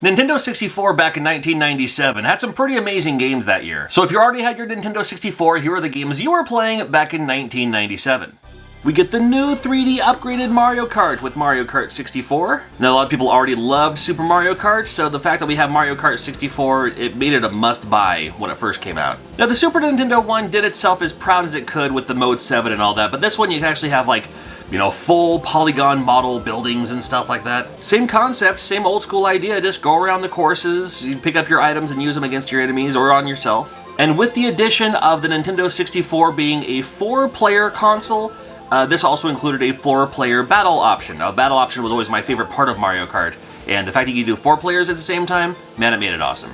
Nintendo 64 back in 1997 had some pretty amazing games that year. So if you already had your Nintendo 64, here are the games you were playing back in 1997. We get the new 3D upgraded Mario Kart with Mario Kart 64. Now a lot of people already loved Super Mario Kart, so the fact that we have Mario Kart 64, it made it a must-buy when it first came out. Now the Super Nintendo one did itself as proud as it could with the Mode 7 and all that, but this one you can actually have like, you know, full polygon model buildings and stuff like that. Same concept, same old school idea, just go around the courses, you pick up your items and use them against your enemies or on yourself. And with the addition of the Nintendo 64 being a 4-player console, this also included a 4-player battle option. Now, battle option was always my favorite part of Mario Kart, and the fact that you could do 4 players at the same time, man, it made it awesome.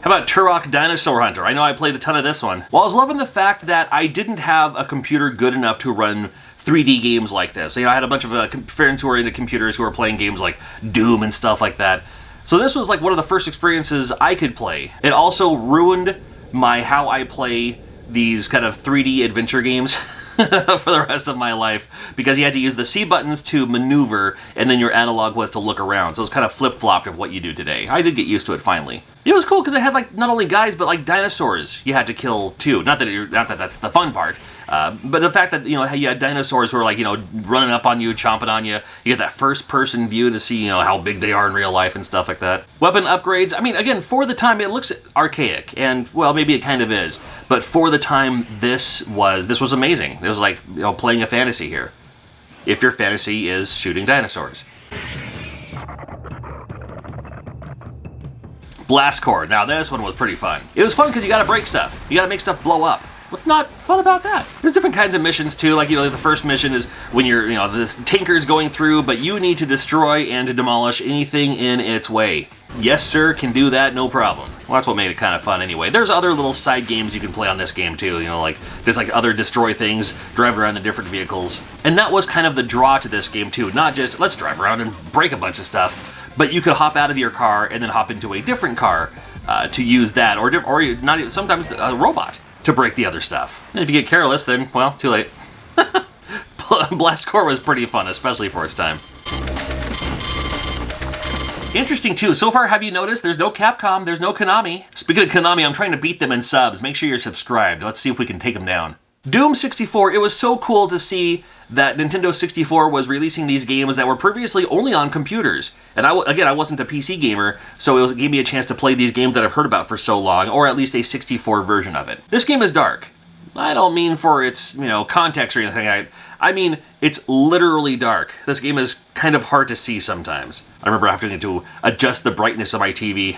How about Turok Dinosaur Hunter? I know I played a ton of this one. Well, I was loving the fact that I didn't have a computer good enough to run 3D games like this. You know, I had a bunch of friends who were into computers who were playing games like Doom and stuff like that. So this was like one of the first experiences I could play. It also ruined how I play these kind of 3D adventure games for the rest of my life, because you had to use the C buttons to maneuver and then your analog was to look around. So it was kind of flip-flopped of what you do today. I did get used to it finally. It was cool because it had like not only guys but like dinosaurs you had to kill too. Not that that's the fun part, but the fact that, you know, you had dinosaurs who were like, you know, running up on you, chomping on you. You get that first-person view to see, you know, how big they are in real life and stuff like that. Weapon upgrades. I mean, again, for the time it looks archaic, and well, maybe it kind of is, but for the time this was amazing. It was like, you know, playing a fantasy here. If your fantasy is shooting dinosaurs. Blast Core. Now this one was pretty fun. It was fun because you gotta break stuff. You gotta make stuff blow up. What's not fun about that? There's different kinds of missions too, like, you know, the first mission is when you're, you know, this tanker's going through, but you need to destroy and to demolish anything in its way. Yes sir, can do that, no problem. Well, that's what made it kind of fun anyway. There's other little side games you can play on this game too, you know, like just like other destroy things, drive around in different vehicles. And that was kind of the draw to this game too, not just let's drive around and break a bunch of stuff, but you could hop out of your car and then hop into a different car to use that, or not even, sometimes a robot to break the other stuff. And if you get careless, then, well, too late. Blast Core was pretty fun, especially for its time. Interesting too, so far have you noticed there's no Capcom, there's no Konami. Speaking of Konami, I'm trying to beat them in subs. Make sure you're subscribed. Let's see if we can take them down. Doom 64, it was so cool to see that Nintendo 64 was releasing these games that were previously only on computers. And I wasn't a PC gamer, so it gave me a chance to play these games that I've heard about for so long, or at least a 64 version of it. This game is dark. I don't mean for its, you know, context or anything. I mean, it's literally dark. This game is kind of hard to see sometimes. I remember having to adjust the brightness of my TV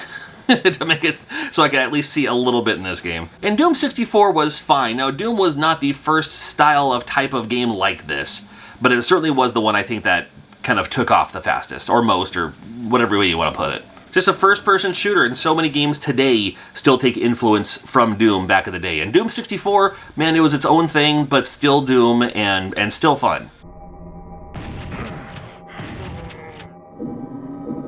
to make it so I could at least see a little bit in this game. And Doom 64 was fine. Now, Doom was not the first style of type of game like this, but it certainly was the one I think that kind of took off the fastest, or most, or whatever way you want to put it. Just a first-person shooter, and so many games today still take influence from Doom back in the day. And Doom 64, man, it was its own thing, but still Doom and still fun.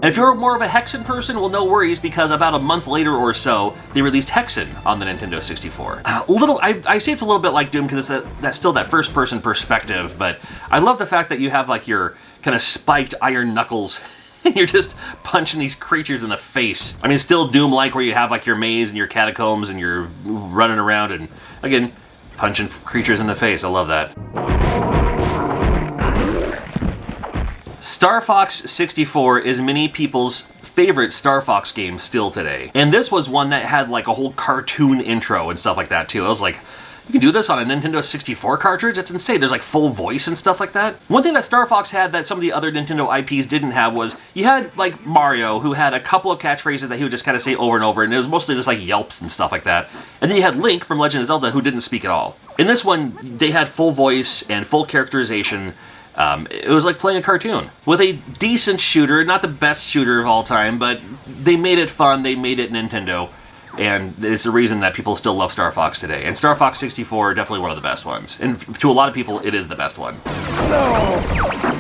And if you're more of a Hexen person, well, no worries, because about a month later or so, they released Hexen on the Nintendo 64. I say it's a little bit like Doom because that's still that first-person perspective, but I love the fact that you have like your kind of spiked iron knuckles and you're just punching these creatures in the face. I mean, still Doom-like where you have like your maze and your catacombs and you're running around and, again, punching creatures in the face. I love that. Star Fox 64 is many people's favorite Star Fox game still today. And this was one that had like a whole cartoon intro and stuff like that too. I was like, you can do this on a Nintendo 64 cartridge? That's insane. There's like full voice and stuff like that. One thing that Star Fox had that some of the other Nintendo IPs didn't have was you had like Mario, who had a couple of catchphrases that he would just kind of say over and over, and it was mostly just like yelps and stuff like that. And then you had Link from Legend of Zelda, who didn't speak at all. In this one, they had full voice and full characterization. It was like playing a cartoon with a decent shooter, not the best shooter of all time, but they made it fun, they made it Nintendo, and it's the reason that people still love Star Fox today. And Star Fox 64, definitely one of the best ones. And to a lot of people, it is the best one. No!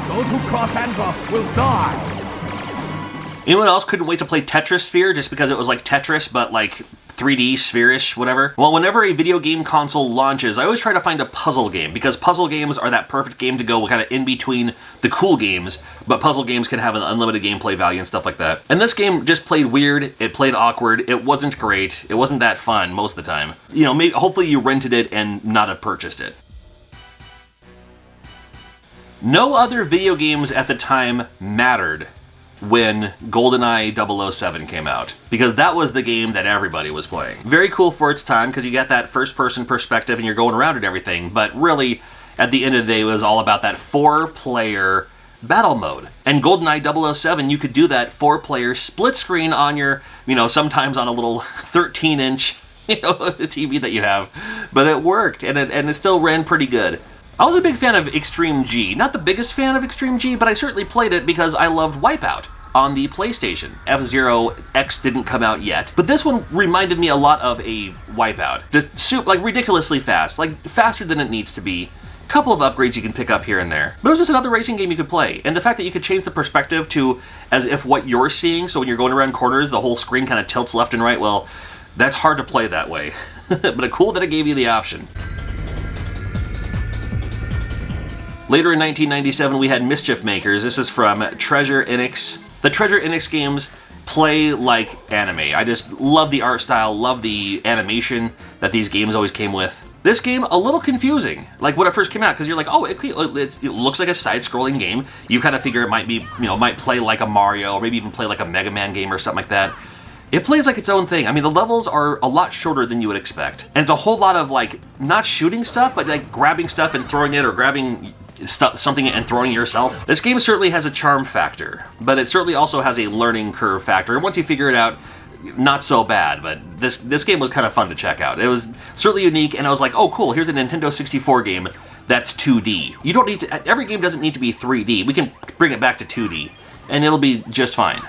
Those who cross Andross will die! Anyone else couldn't wait to play Tetris Sphere just because it was like Tetris, but like 3D, spherish, whatever. Well, whenever a video game console launches, I always try to find a puzzle game, because puzzle games are that perfect game to go kind of in between the cool games, but puzzle games can have an unlimited gameplay value and stuff like that. And this game just played weird, it played awkward, it wasn't great, it wasn't that fun most of the time. You know, maybe, hopefully you rented it and not have purchased it. No other video games at the time mattered when GoldenEye 007 came out, because that was the game that everybody was playing. Very cool for its time, because you got that first-person perspective and you're going around and everything, but really, at the end of the day, it was all about that 4-player battle mode. And GoldenEye 007, you could do that 4-player split screen on your, you know, sometimes on a little 13-inch, you know, TV that you have, but it worked, and it still ran pretty good. I was a big fan of Extreme G. Not the biggest fan of Extreme G, but I certainly played it because I loved Wipeout on the PlayStation. F-Zero X didn't come out yet, but this one reminded me a lot of a Wipeout. Just like ridiculously fast, like faster than it needs to be. Couple of upgrades you can pick up here and there. But it was just another racing game you could play. And the fact that you could change the perspective to as if what you're seeing, so when you're going around corners, the whole screen kind of tilts left and right, well, that's hard to play that way. But it's cool that it gave you the option. Later in 1997, we had Mischief Makers. This is from Treasure Enix. The Treasure Enix games play like anime. I just love the art style, love the animation that these games always came with. This game, a little confusing, like when it first came out, because you're like, oh, it looks like a side-scrolling game. You kind of figure it might be, you know, might play like a Mario, or maybe even play like a Mega Man game or something like that. It plays like its own thing. I mean, the levels are a lot shorter than you would expect. And it's a whole lot of, like, not shooting stuff, but like grabbing stuff and throwing it, or grabbing something and throwing it yourself. This game certainly has a charm factor, but it certainly also has a learning curve factor. And once you figure it out, not so bad, but this game was kind of fun to check out. It was certainly unique, and I was like, oh cool, here's a Nintendo 64 game that's 2D. You don't need to, every game doesn't need to be 3D. We can bring it back to 2D, and it'll be just fine.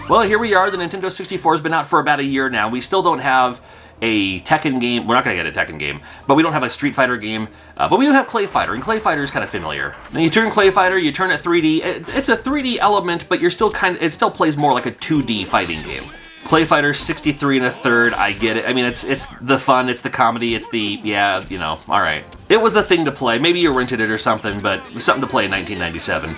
Well, here we are. The Nintendo 64 has been out for about a year now. We still don't have a Tekken game. We're not going to get a Tekken game, but we don't have a Street Fighter game. But we do have Clay Fighter, and Clay Fighter is kind of familiar. Then you turn Clay Fighter, you turn it 3D. It's a 3D element, but you're still it still plays more like a 2D fighting game. Clay Fighter 63 1/3, I get it. I mean, it's the fun, it's the comedy, it's the, yeah, you know, all right. It was the thing to play. Maybe you rented it or something, but it was something to play in 1997.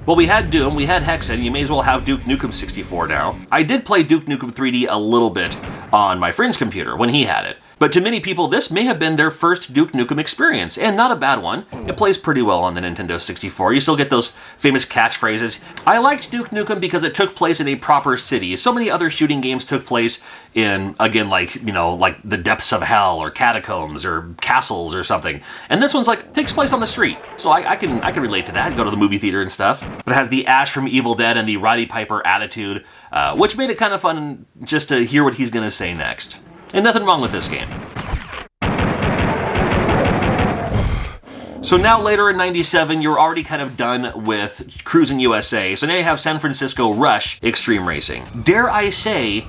Well, we had Doom, we had Hexen, you may as well have Duke Nukem 64 now. I did play Duke Nukem 3D a little bit on my friend's computer when he had it. But to many people, this may have been their first Duke Nukem experience, and not a bad one. It plays pretty well on the Nintendo 64. You still get those famous catchphrases. I liked Duke Nukem because it took place in a proper city. So many other shooting games took place in, again, like, you know, like the depths of hell, or catacombs, or castles, or something. And this one's like, takes place on the street. So I can relate to that, go to the movie theater and stuff. But it has the Ash from Evil Dead and the Roddy Piper attitude, which made it kind of fun just to hear what he's gonna say next. And nothing wrong with this game. So now later in 97, you're already kind of done with Cruisin' USA. So now you have San Francisco Rush Extreme Racing. Dare I say,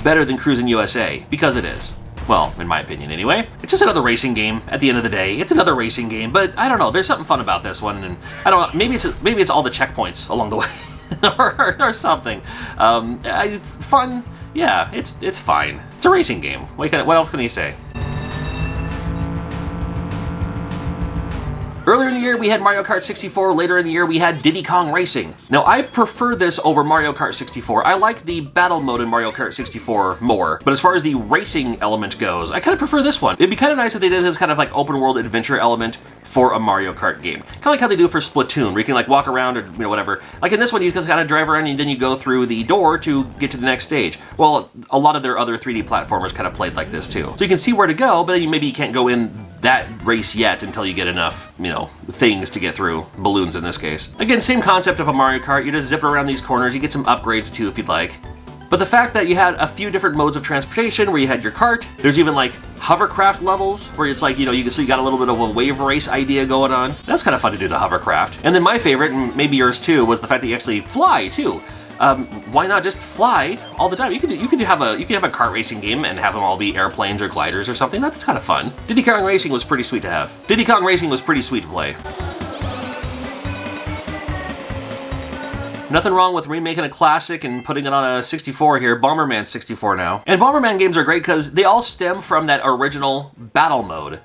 better than Cruisin' USA, because it is. Well, in my opinion anyway. It's just another racing game at the end of the day. It's another racing game, but I don't know, there's something fun about this one, and I don't know, maybe it's all the checkpoints along the way. or something. Fun, yeah, it's fine. It's a racing game. What else can you say? Earlier in the year, we had Mario Kart 64. Later in the year, we had Diddy Kong Racing. Now, I prefer this over Mario Kart 64. I like the battle mode in Mario Kart 64 more, but as far as the racing element goes, I kind of prefer this one. It'd be kind of nice if they did this kind of like open world adventure element for a Mario Kart game. Kind of like how they do for Splatoon, where you can like walk around or, you know, whatever. Like in this one, you just kind of drive around and then you go through the door to get to the next stage. Well, a lot of their other 3D platformers kind of played like this too. So you can see where to go, but maybe you can't go in that race yet until you get enough, you know, things to get through. Balloons in this case. Again, same concept of a Mario Kart. You just zip around these corners. You get some upgrades too if you'd like. But the fact that you had a few different modes of transportation where you had your cart, there's even like hovercraft levels where it's like, you know, so you got a little bit of a wave race idea going on. That's kind of fun to do, the hovercraft. And then my favorite, and maybe yours too, was the fact that you actually fly too. Why not just fly all the time? You could have a kart racing game and have them all be airplanes or gliders or something. That's kind of fun. Diddy Kong Racing was pretty sweet to have. Diddy Kong Racing was pretty sweet to play. Nothing wrong with remaking a classic and putting it on a 64 here. Bomberman 64 now. And Bomberman games are great because they all stem from that original battle mode.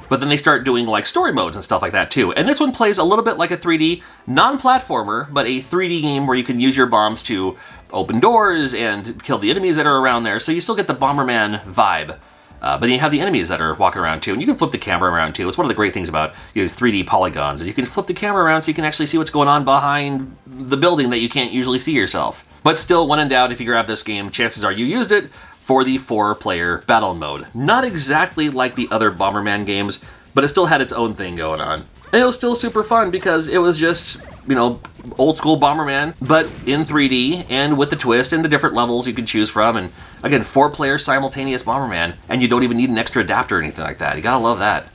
But then they start doing like story modes and stuff like that too. And this one plays a little bit like a 3D, non-platformer, but a 3D game where you can use your bombs to open doors and kill the enemies that are around there. So you still get the Bomberman vibe. But then you have the enemies that are walking around too, and you can flip the camera around too. It's one of the great things about these 3D polygons, is you can flip the camera around so you can actually see what's going on behind the building that you can't usually see yourself. But still, when in doubt, if you grab this game, chances are you used it for the 4-player battle mode. Not exactly like the other Bomberman games, but it still had its own thing going on. And it was still super fun because it was just, you know, old school Bomberman, but in 3D and with the twist and the different levels you could choose from. And again, 4-player simultaneous Bomberman, and you don't even need an extra adapter or anything like that. You gotta love that.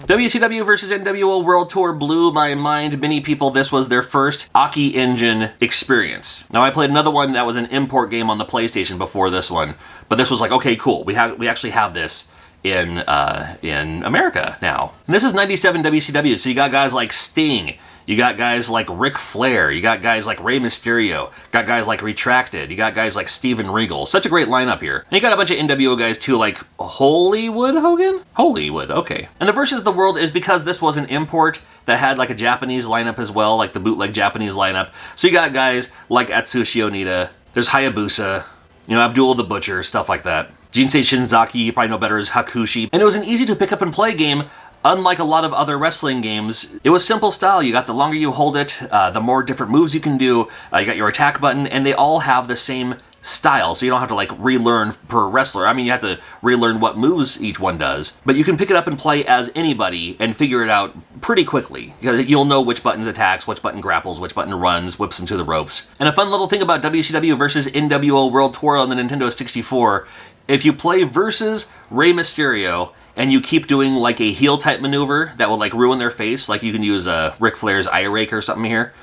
WCW vs. NWO World Tour blew my mind. Many people, this was their first Aki engine experience. Now, I played another one that was an import game on the PlayStation before this one, but this was like, okay, cool. We actually have this in America now. And this is 97 WCW, so you got guys like Sting, you got guys like Ric Flair, you got guys like Rey Mysterio, got guys like Retracted, you got guys like Steven Regal. Such a great lineup here. And you got a bunch of NWO guys too, like Hollywood Hogan? Hollywood, okay. And the Versus the World is because this was an import that had like a Japanese lineup as well, like the bootleg Japanese lineup. So you got guys like Atsushi Onita, there's Hayabusa, you know, Abdul the Butcher, stuff like that. Jinsei Shinzaki, you probably know better as Hakushi. And it was an easy to pick up and play game. Unlike a lot of other wrestling games, it was simple style. You got the longer you hold it, the more different moves you can do. You got your attack button, and they all have the same style, so you don't have to like relearn per wrestler. I mean, you have to relearn what moves each one does, but you can pick it up and play as anybody and figure it out pretty quickly. You'll know which buttons attacks, which button grapples, which button runs, whips them to the ropes. And a fun little thing about WCW versus NWO World Tour on the Nintendo 64, if you play versus Rey Mysterio, and you keep doing like a heel type maneuver that will like ruin their face, like you can use Ric Flair's eye rake or something here,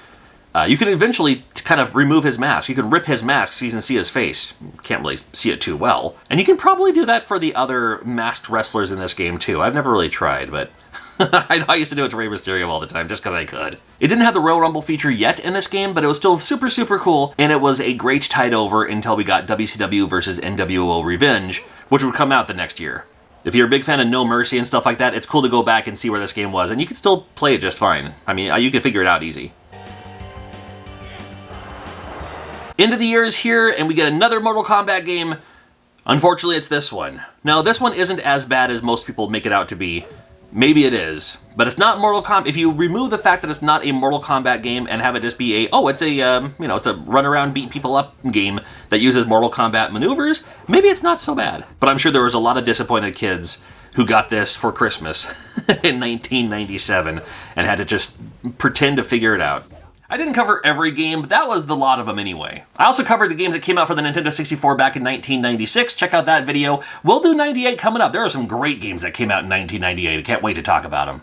you can eventually kind of remove his mask. You can rip his mask so you can see his face. Can't really see it too well. And you can probably do that for the other masked wrestlers in this game too. I've never really tried, but I know I used to do it to Rey Mysterio all the time just because I could. It didn't have the Royal Rumble feature yet in this game, but it was still super, super cool, and it was a great tide over until we got WCW versus NWO Revenge, which would come out the next year. If you're a big fan of No Mercy and stuff like that, it's cool to go back and see where this game was, and you can still play it just fine. I mean, you can figure it out easy. End of the year is here, and we get another Mortal Kombat game. Unfortunately, it's this one. Now, this one isn't as bad as most people make it out to be. Maybe it is, but it's not Mortal Kombat. If you remove the fact that it's not a Mortal Kombat game and have it just be it's a it's a run around beat people up game that uses Mortal Kombat maneuvers, maybe it's not so bad. But I'm sure there was a lot of disappointed kids who got this for Christmas in 1997 and had to just pretend to figure it out. I didn't cover every game, but that was the lot of them anyway. I also covered the games that came out for the Nintendo 64 back in 1996. Check out that video. We'll do 98 coming up. There are some great games that came out in 1998. I can't wait to talk about them.